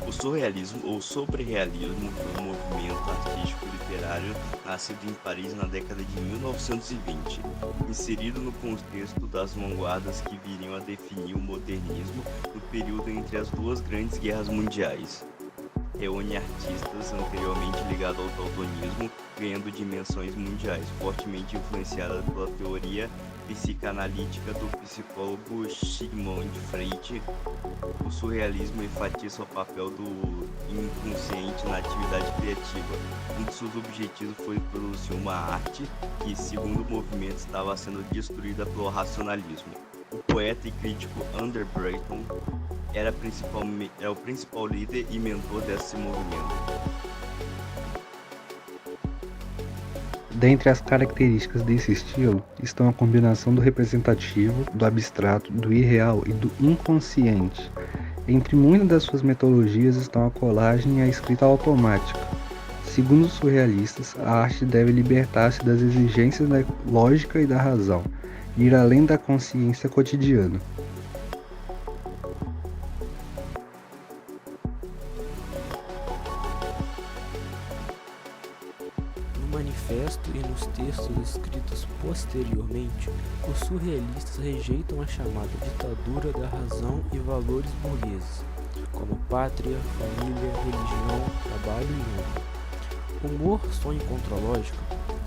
O surrealismo ou sobrerealismo foi um movimento artístico-literário nascido em Paris na década de 1920, inserido no contexto das vanguardas que viriam a definir o modernismo no período entre as duas grandes guerras mundiais. Reúne artistas anteriormente ligados ao daltonismo, ganhando dimensões mundiais, fortemente influenciada pela teoria psicanalítica do psicólogo Sigmund Freud. O surrealismo enfatiza o papel do inconsciente na atividade criativa. Um de seus objetivos foi produzir uma arte que, segundo o movimento, estava sendo destruída pelo racionalismo. O poeta e crítico André Breton era o principal líder e mentor desse movimento. Dentre as características desse estilo estão a combinação do representativo, do abstrato, do irreal e do inconsciente. Entre muitas das suas metodologias estão a colagem e a escrita automática. Segundo os surrealistas, a arte deve libertar-se das exigências da lógica e da razão, e ir além da consciência cotidiana. No manifesto e nos textos escritos posteriormente, os surrealistas rejeitam a chamada ditadura da razão e valores burgueses, como pátria, família, religião, trabalho e honra. Humor, sonho e contra-lógica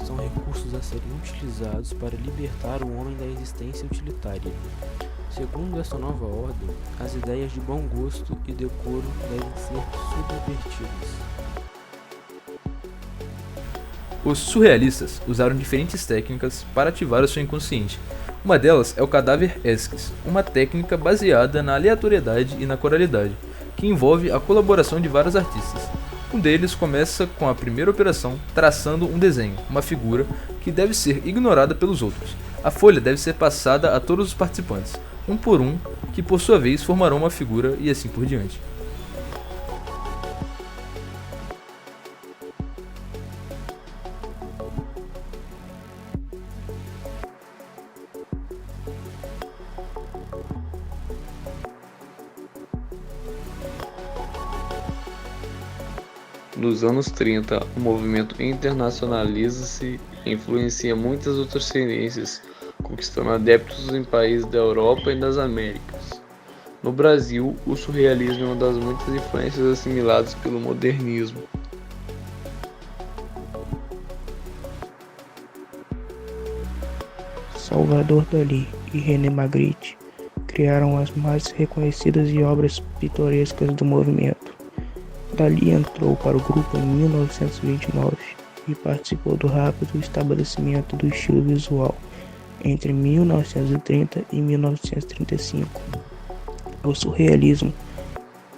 são recursos a serem utilizados para libertar o homem da existência utilitária. Segundo esta nova ordem, as ideias de bom gosto e decoro devem ser subvertidas. Os surrealistas usaram diferentes técnicas para ativar o seu inconsciente. Uma delas é o cadáver esquis, uma técnica baseada na aleatoriedade e na coralidade, que envolve a colaboração de vários artistas. Um deles começa com a primeira operação traçando um desenho, uma figura, que deve ser ignorada pelos outros. A folha deve ser passada a todos os participantes, um por um, que por sua vez formarão uma figura e assim por diante. Nos anos 30, o movimento internacionaliza-se e influencia muitas outras tendências, conquistando adeptos em países da Europa e das Américas. No Brasil, o surrealismo é uma das muitas influências assimiladas pelo modernismo. Salvador Dalí e René Magritte criaram as mais reconhecidas e obras pitorescas do movimento. Dalí entrou para o grupo em 1929 e participou do rápido estabelecimento do estilo visual entre 1930 e 1935. O surrealismo,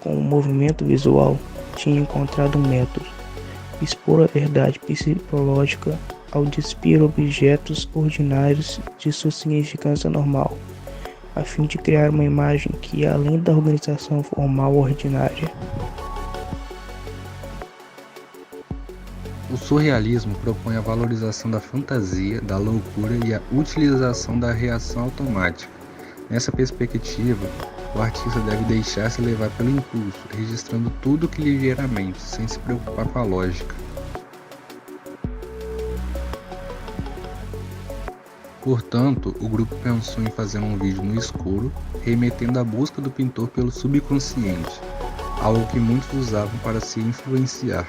com o movimento visual, tinha encontrado um método: expor a verdade psicológica ao despir objetos ordinários de sua significância normal, a fim de criar uma imagem que ia além da organização formal ordinária. O surrealismo propõe a valorização da fantasia, da loucura e a utilização da reação automática. Nessa perspectiva, o artista deve deixar-se levar pelo impulso, registrando tudo o que lhe vier à mente, sem se preocupar com a lógica. Portanto, o grupo pensou em fazer um vídeo no escuro, remetendo à busca do pintor pelo subconsciente, algo que muitos usavam para se influenciar.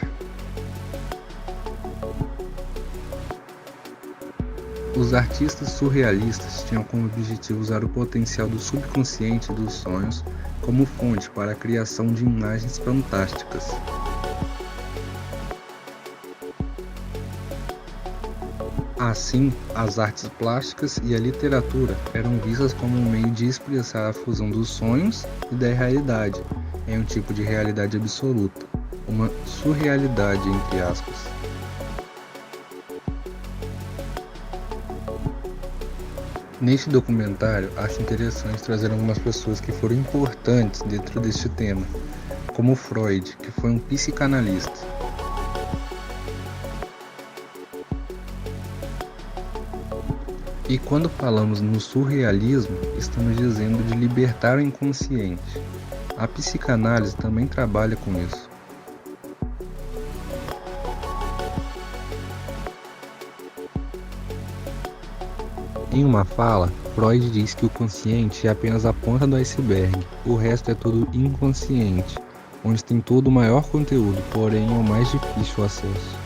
Os artistas surrealistas tinham como objetivo usar o potencial do subconsciente e dos sonhos como fonte para a criação de imagens fantásticas. Assim, as artes plásticas e a literatura eram vistas como um meio de expressar a fusão dos sonhos e da realidade em um tipo de realidade absoluta, uma surrealidade entre aspas. Neste documentário, acho interessante trazer algumas pessoas que foram importantes dentro deste tema, como Freud, que foi um psicanalista. E quando falamos no surrealismo, estamos dizendo de libertar o inconsciente. A psicanálise também trabalha com isso. Em uma fala, Freud diz que o consciente é apenas a ponta do iceberg, o resto é tudo inconsciente, onde tem todo o maior conteúdo, porém é o mais difícil o acesso.